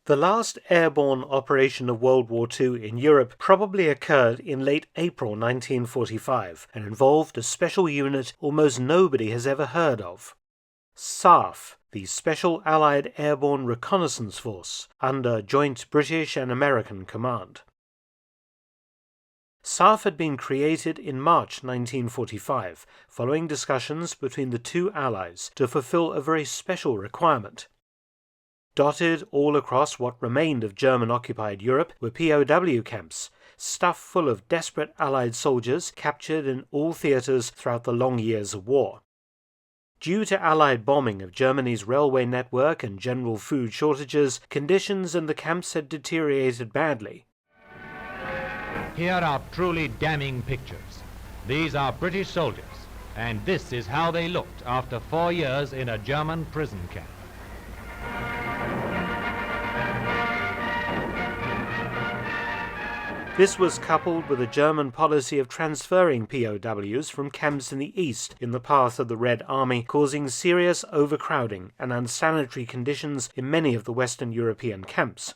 The last airborne operation of World War II in Europe probably occurred in late April 1945 and involved a special unit almost nobody has ever heard of. SAARF, the Special Allied Airborne Reconnaissance Force, under joint British and American command. SAARF had been created in March 1945, following discussions between the two Allies to fulfill a very special requirement. Dotted all across what remained of German-occupied Europe were POW camps, stuffed full of desperate Allied soldiers captured in all theatres throughout the long years of war. Due to Allied bombing of Germany's railway network and general food shortages, conditions in the camps had deteriorated badly. Here are truly damning pictures. These are British soldiers, and this is how they looked after 4 years in a German prison camp. This was coupled with a German policy of transferring POWs from camps in the east in the path of the Red Army, causing serious overcrowding and unsanitary conditions in many of the Western European camps.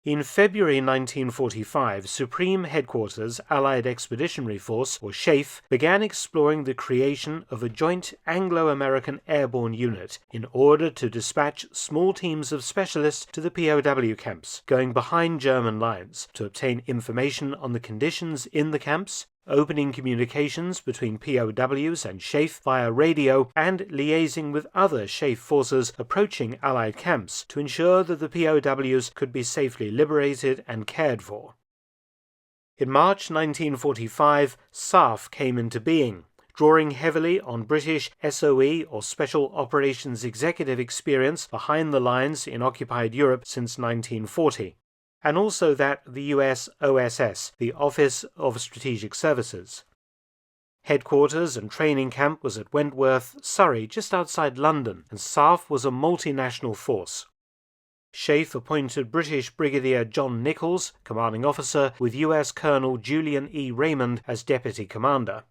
In February 1945, Supreme Headquarters Allied Expeditionary Force, or SHAEF, began exploring the creation of a joint Anglo-American airborne unit in order to dispatch small teams of specialists to the POW camps, going behind German lines to obtain information on the conditions in the camps, opening communications between POWs and SHAEF via radio, and liaising with other SHAEF forces approaching Allied camps to ensure that the POWs could be safely liberated and cared for. In March 1945, SAARF came into being, drawing heavily on British SOE or Special Operations Executive experience behind the lines in occupied Europe since 1940. And also that of the US OSS, the Office of Strategic Services. Headquarters and training camp was at Wentworth, Surrey, just outside London, and SAARF was a multinational force. SHAEF appointed British Brigadier John Nichols, commanding officer, with US Colonel Julian E. Raymond as deputy commander.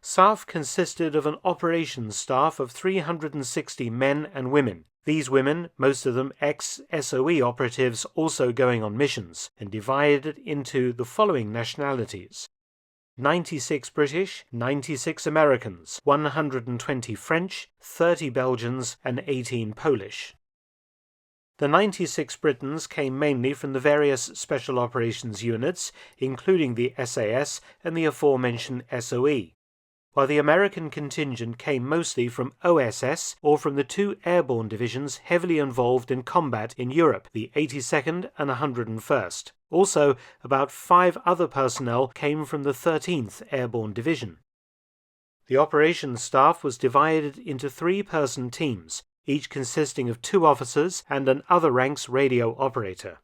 SAARF consisted of an operations staff of 360 men and women. These women, most of them ex-SOE operatives also going on missions, and divided into the following nationalities: 96 British, 96 Americans, 120 French, 30 Belgians, and 18 Polish. The 96 Britons came mainly from the various special operations units, including the SAS and the aforementioned SOE, while the American contingent came mostly from OSS or from the two airborne divisions heavily involved in combat in Europe, the 82nd and 101st. Also, about 5 other personnel came from the 13th Airborne Division. The operations staff was divided into 3-person teams, each consisting of 2 officers and an other ranks radio operator.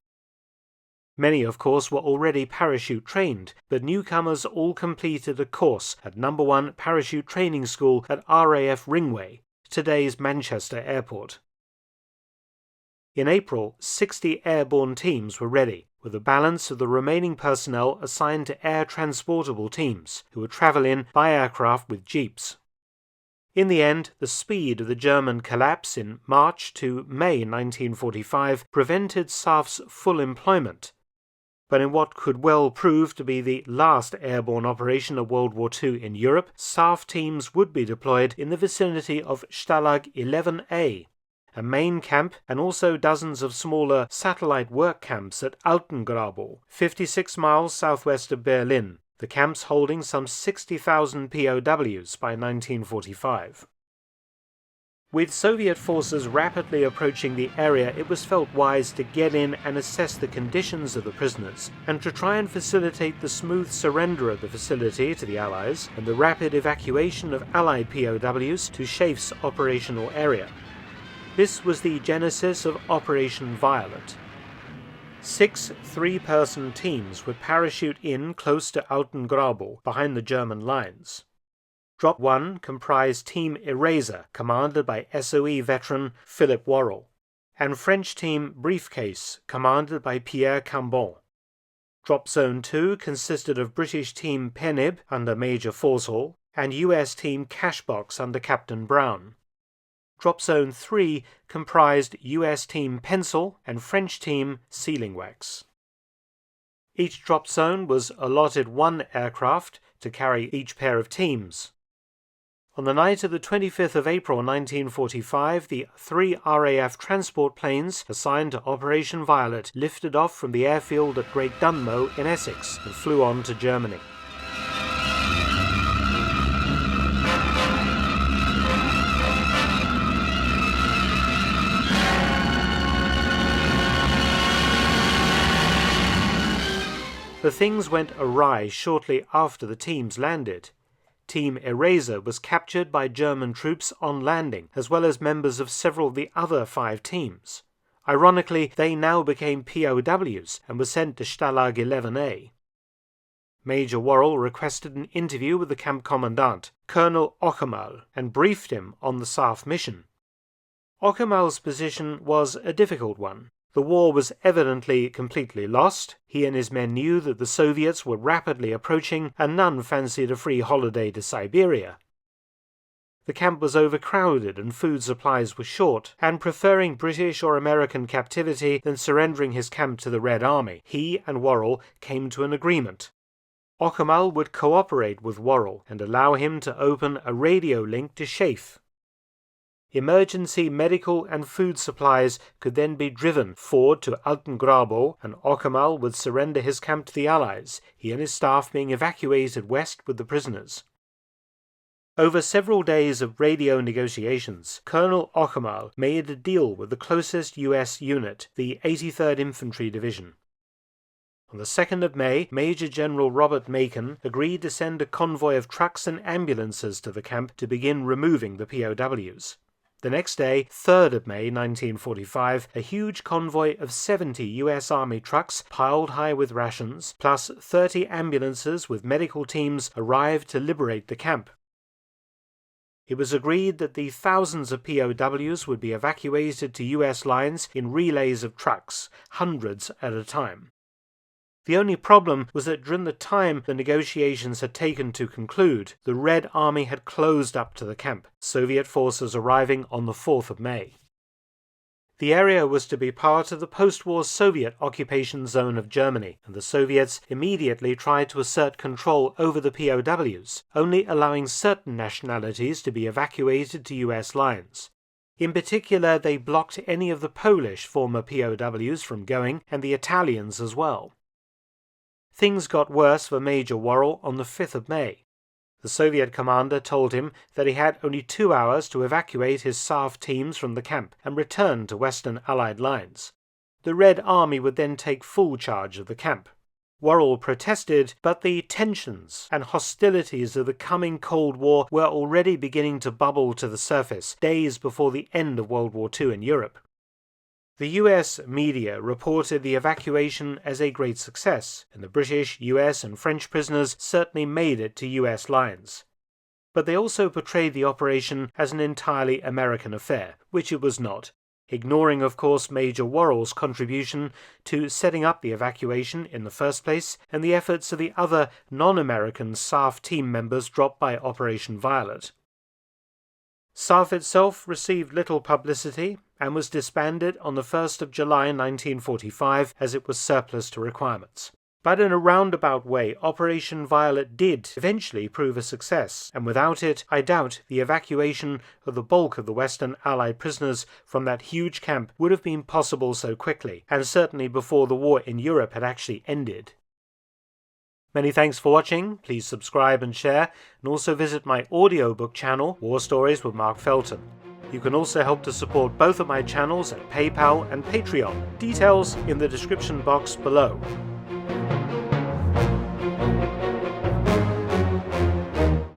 Many, of course, were already parachute trained, but newcomers all completed a course at No. 1 Parachute Training School at RAF Ringway, today's Manchester Airport. In April, 60 airborne teams were ready, with a balance of the remaining personnel assigned to air transportable teams, who would travel in by aircraft with jeeps. In the end, the speed of the German collapse in March to May 1945 prevented SAARF's full employment. But in what could well prove to be the last airborne operation of World War II in Europe, SAARF teams would be deployed in the vicinity of Stalag 11A, a main camp, and also dozens of smaller satellite work camps at Altengrabow, 56 miles southwest of Berlin, the camps holding some 60,000 POWs by 1945. With Soviet forces rapidly approaching the area, it was felt wise to get in and assess the conditions of the prisoners, and to try and facilitate the smooth surrender of the facility to the Allies and the rapid evacuation of Allied POWs to SHAEF's operational area. This was the genesis of Operation Violet. 6 3-person teams would parachute in close to Altengrabow, behind the German lines. Drop 1 comprised Team Eraser, commanded by SOE veteran Philip Worrell, and French Team Briefcase, commanded by Pierre Cambon. Drop Zone 2 consisted of British Team Penib under Major Forsall, and US Team Cashbox under Captain Brown. Drop Zone 3 comprised US Team Pencil and French Team Sealing Wax. Each drop zone was allotted one aircraft to carry each pair of teams. On the night of the 25th of April 1945, the 3 RAF transport planes assigned to Operation Violet lifted off from the airfield at Great Dunmow in Essex and flew on to Germany. But things went awry shortly after the teams landed. Team Eraser was captured by German troops on landing, as well as members of several of the other 5 teams. Ironically, they now became POWs and were sent to Stalag 11A. Major Worrell requested an interview with the camp commandant, Colonel Ochermal, and briefed him on the SAARF mission. Ochermal's position was a difficult one. The war was evidently completely lost. He and his men knew that the Soviets were rapidly approaching, and none fancied a free holiday to Siberia. The camp was overcrowded and food supplies were short, and preferring British or American captivity than surrendering his camp to the Red Army, he and Worrell came to an agreement. Ochermal would cooperate with Worrell and allow him to open a radio link to Schaeff. Emergency medical and food supplies could then be driven forward to Altengrabow, and Ochermal would surrender his camp to the Allies, he and his staff being evacuated west with the prisoners. Over several days of radio negotiations, Colonel Ochermal made a deal with the closest US unit, the 83rd Infantry Division. On the 2nd of May, Major General Robert Macon agreed to send a convoy of trucks and ambulances to the camp to begin removing the POWs. The next day, 3rd of May 1945, a huge convoy of 70 US Army trucks piled high with rations, plus 30 ambulances with medical teams arrived to liberate the camp. It was agreed that the thousands of POWs would be evacuated to US lines in relays of trucks, hundreds at a time. The only problem was that during the time the negotiations had taken to conclude, the Red Army had closed up to the camp, Soviet forces arriving on the 4th of May. The area was to be part of the post-war Soviet occupation zone of Germany, and the Soviets immediately tried to assert control over the POWs, only allowing certain nationalities to be evacuated to US lines. In particular, they blocked any of the Polish former POWs from going, and the Italians as well. Things got worse for Major Worrell on the 5th of May. The Soviet commander told him that he had only 2 hours to evacuate his SAARF teams from the camp and return to Western Allied lines. The Red Army would then take full charge of the camp. Worrell protested, but the tensions and hostilities of the coming Cold War were already beginning to bubble to the surface days before the end of World War II in Europe. The US media reported the evacuation as a great success, and the British, US, and French prisoners certainly made it to US lines. But they also portrayed the operation as an entirely American affair, which it was not, ignoring, of course, Major Worrell's contribution to setting up the evacuation in the first place, and the efforts of the other non-American SAARF team members dropped by Operation Violet. SAARF itself received little publicity and was disbanded on the 1st of July 1945 as it was surplus to requirements. But in a roundabout way, Operation Violet did eventually prove a success, and without it, I doubt the evacuation of the bulk of the Western Allied prisoners from that huge camp would have been possible so quickly, and certainly before the war in Europe had actually ended. Many thanks for watching. Please subscribe and share, and also visit my audiobook channel, War Stories with Mark Felton. You can also help to support both of my channels at PayPal and Patreon. Details in the description box below.